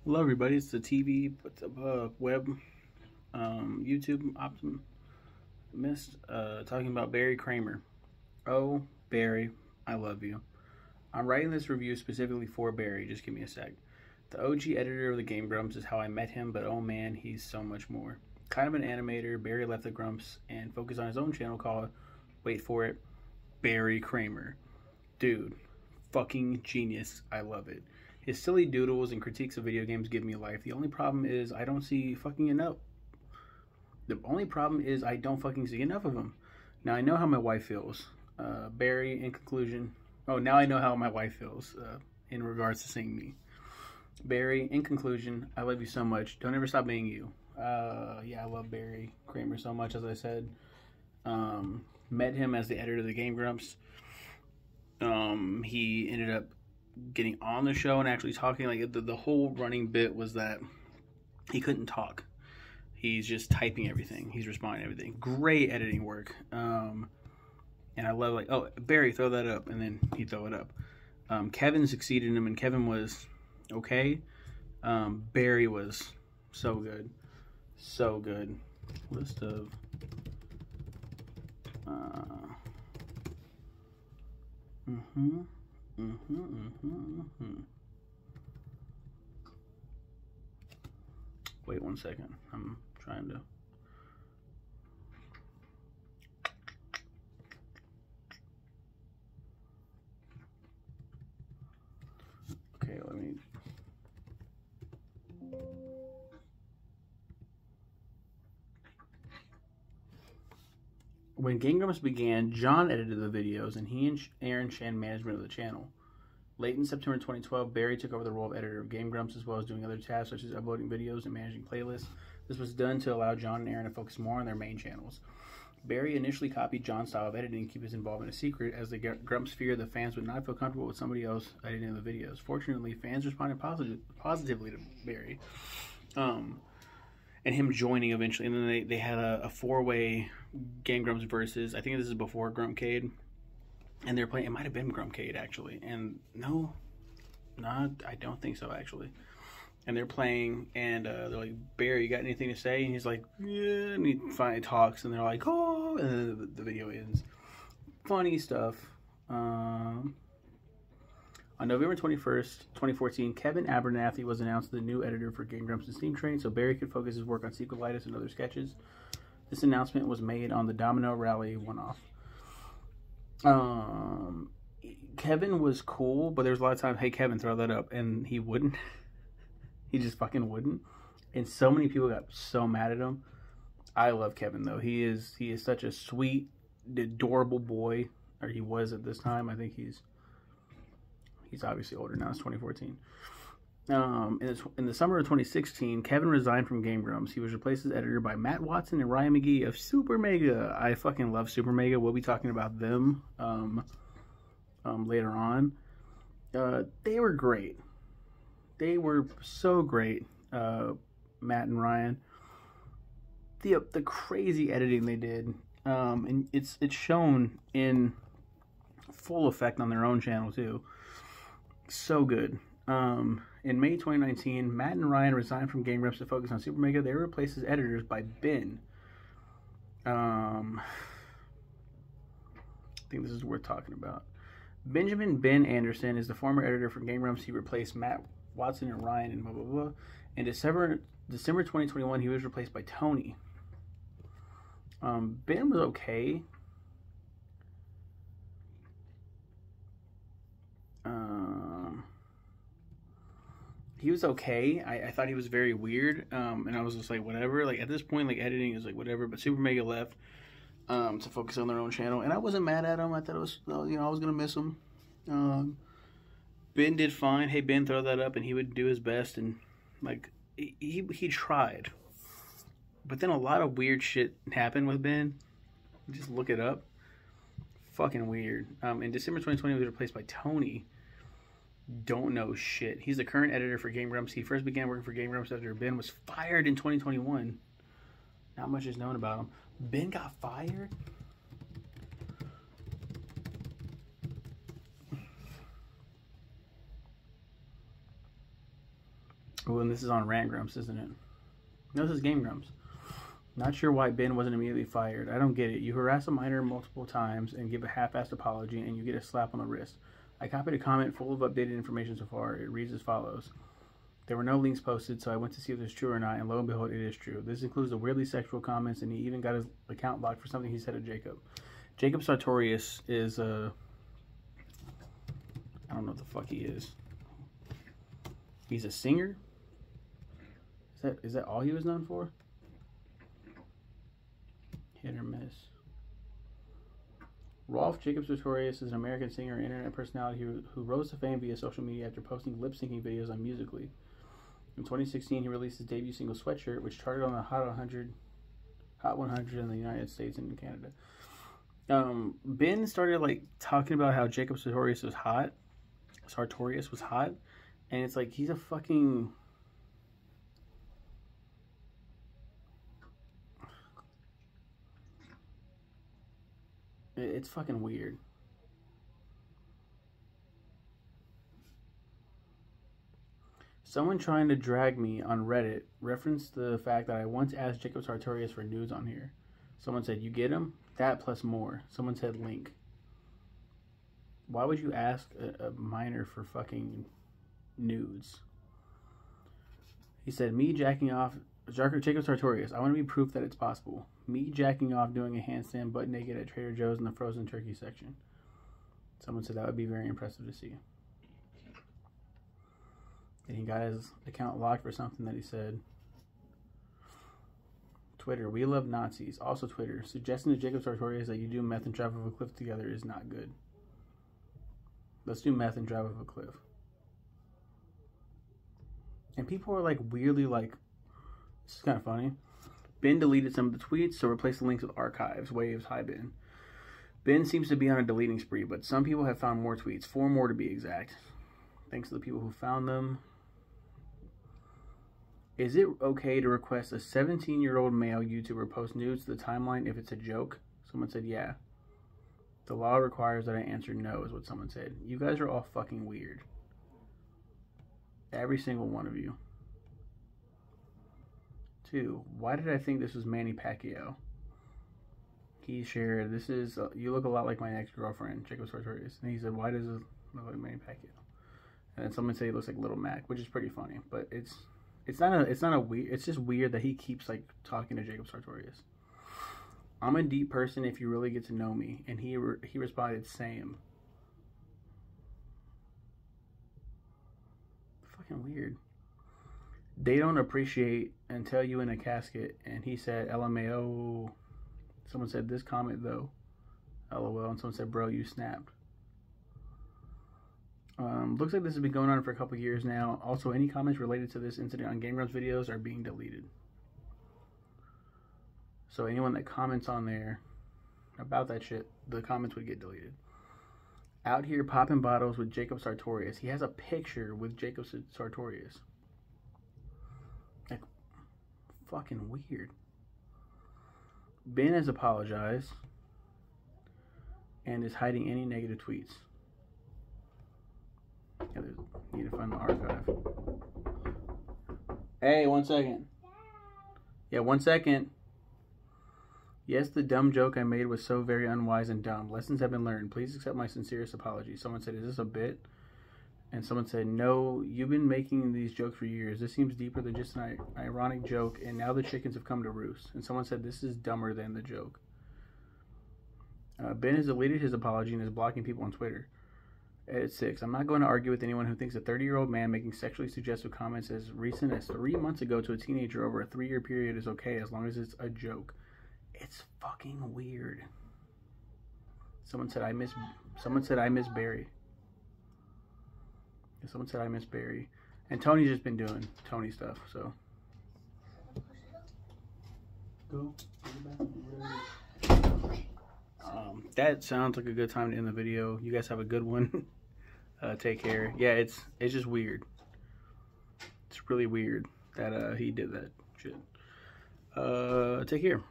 Hello, everybody. It's the TV, web, YouTube Optimist, talking about Barry Kramer. Oh, Barry, I love you. I'm writing this review specifically for Barry. Just give me a sec. The OG editor of the Game Grumps is how I met him, but oh man, he's so much more. Kind of an animator, Barry left the Grumps and focused on his own channel called, wait for it, Barry Kramer. Dude, fucking genius. I love it. His silly doodles and critiques of video games give me life. The only problem is I don't see fucking enough. The only problem is I don't fucking see enough of him. Now I know how my wife feels. Barry, in conclusion. Oh, now I know how my wife feels in regards to seeing me. Barry, in conclusion, I love you so much. Don't ever stop being you. Yeah, I love Barry Kramer so much, as I said. Met him as the editor of the Game Grumps. He ended up getting on the show and actually talking. Like the whole running bit was that he couldn't talk. He's just typing everything. He's responding to everything. Great editing work. And I love, like, oh, Barry, throw that up, and then he'd throw it up. Kevin succeeded him, and Kevin was okay. Barry was so good. So good. List of Wait 1 second. I'm trying to. Okay, let me. When Game Grumps began, John edited the videos, and he and Aaron Shan management of the channel. Late in September 2012, Barry took over the role of editor of Game Grumps, as well as doing other tasks such as uploading videos and managing playlists. This was done to allow John and Aaron to focus more on their main channels. Barry initially copied John's style of editing to keep his involvement a secret, as the Grumps feared the fans would not feel comfortable with somebody else editing the videos. Fortunately, fans responded positively to Barry, and him joining eventually. And then they had a four-way Game Grumps versus, I think this is before Grumpcade. And they're playing, it might have been Grumpcade, actually. And no, I don't think so, actually. And they're playing, and they're like, Barry, you got anything to say? And he's like, yeah, and he finally talks, and they're like, oh, and then the video ends. Funny stuff. On November 21st, 2014, Kevin Abernathy was announced the new editor for Game Grumps and Steam Train, so Barry could focus his work on Sequelitis and other sketches. This announcement was made on the Domino Rally one-off. Kevin was cool, but there was a lot of times, hey, Kevin, throw that up, and he wouldn't. He just fucking wouldn't. And so many people got so mad at him. I love Kevin, though. He is such a sweet, adorable boy, or he was at this time. I think he's obviously older now. It's 2014. In the summer of 2016, Kevin resigned from Game Grumps. He was replaced as editor by Matt Watson and Ryan McGee of Super Mega. I fucking love Super Mega. We'll be talking about them later on. They were great. They were so great, Matt and Ryan. The crazy editing they did, and it's shown in full effect on their own channel too. So good. In May 2019, Matt and Ryan resigned from Game Grumps to focus on Super Mega. They were replaced as editors by Ben. I think this is worth talking about. Benjamin Ben Anderson is the former editor for Game Grumps. He replaced Matt Watson and Ryan and blah, blah, blah. In December 2021, he was replaced by Tony. Ben was okay. He was okay. I thought he was very weird, and I was just like, whatever. Like, at this point, like, editing is like whatever. But Super Mega left to focus on their own channel, and I wasn't mad at him. I thought it was, you know, I was gonna miss him. Ben did fine. Hey, Ben, throw that up, and he would do his best, and like he tried. But then a lot of weird shit happened with Ben. Just look it up. Fucking weird. In December 2020, he was replaced by Tony. Don't know shit. He's the current editor for Game Grumps. He first began working for Game Grumps after Ben was fired in 2021. Not much is known about him. Ben got fired? Oh, and this is on Rant Grumps, isn't it? No, this is Game Grumps. Not sure why Ben wasn't immediately fired. I don't get it. You harass a minor multiple times and give a half-assed apology, and you get a slap on the wrist. I copied a comment full of updated information so far. It reads as follows. There were no links posted, so I went to see if it's true or not, and lo and behold, it is true. This includes the weirdly sexual comments, and he even got his account locked for something he said to Jacob. Jacob Sartorius is, I don't know what the fuck he is. He's a singer? Is that all he was known for? Hit or miss. Rolf Jacob Sartorius is an American singer and internet personality who rose to fame via social media after posting lip-syncing videos on Musical.ly. In 2016, he released his debut single Sweatshirt, which charted on the Hot 100 in the United States and in Canada. Ben started like talking about how Jacob Sartorius was hot. And it's like he's a fucking... It's fucking weird. Someone trying to drag me on Reddit referenced the fact that I once asked Jacob Sartorius for nudes on here. Someone said, you get him? That plus more. Someone said link. Why would you ask a minor for fucking nudes? He said, me jacking off... Jacob Sartorius, I want to be proof that it's possible. Me jacking off doing a handstand butt naked at Trader Joe's in the frozen turkey section. Someone said that would be very impressive to see. And he got his account locked for something that he said. Twitter, we love Nazis. Also Twitter, suggesting to Jacob Sartorius that you do meth and drive off a cliff together is not good. Let's do meth and drive off a cliff. And people are like weirdly like, this is kind of funny. Ben deleted some of the tweets, so replaced the links with archives. Waves, hi Ben. Ben seems to be on a deleting spree, but some people have found more tweets. 4 more to be exact. Thanks to the people who found them. Is it okay to request a 17-year-old male YouTuber post nudes to the timeline if it's a joke? Someone said, yeah. The law requires that I answer no, is what someone said. You guys are all fucking weird. Every single one of you. 2. Why did I think this was Manny Pacquiao? He shared, this is, you look a lot like my ex-girlfriend, Jacob Sartorius. And he said, why does it look like Manny Pacquiao? And then someone said he looks like Little Mac, which is pretty funny. But it's just weird that he keeps like talking to Jacob Sartorius. I'm a deep person if you really get to know me. And he responded, same. Fucking weird. They don't appreciate and tell you in a casket. And he said, LMAO. Someone said, this comment though. LOL. And someone said, bro, you snapped. Looks like this has been going on for a couple years now. Also, any comments related to this incident on Game Grumps videos are being deleted. So anyone that comments on there about that shit, the comments would get deleted. Out here popping bottles with Jacob Sartorius. He has a picture with Jacob Sartorius. Like, fucking weird. Ben has apologized and is hiding any negative tweets. Yeah, need to find the archive. Hey, 1 second. Yeah, 1 second. Yes, the dumb joke I made was so very unwise and dumb. Lessons have been learned. Please accept my sincerest apology. Someone said, is this a bit? And someone said, no, you've been making these jokes for years. This seems deeper than just an ironic joke, and now the chickens have come to roost. And someone said, this is dumber than the joke. Ben has deleted his apology and is blocking people on Twitter. At 6, I'm not going to argue with anyone who thinks a 30-year-old man making sexually suggestive comments as recent as 3 months ago to a teenager over a 3-year period is okay as long as it's a joke. It's fucking weird. Someone said I miss Barry. Someone said I miss Barry. And Tony's just been doing Tony stuff, so. Go. That sounds like a good time to end the video. You guys have a good one. Take care. Yeah, it's just weird. It's really weird that he did that shit. Take care.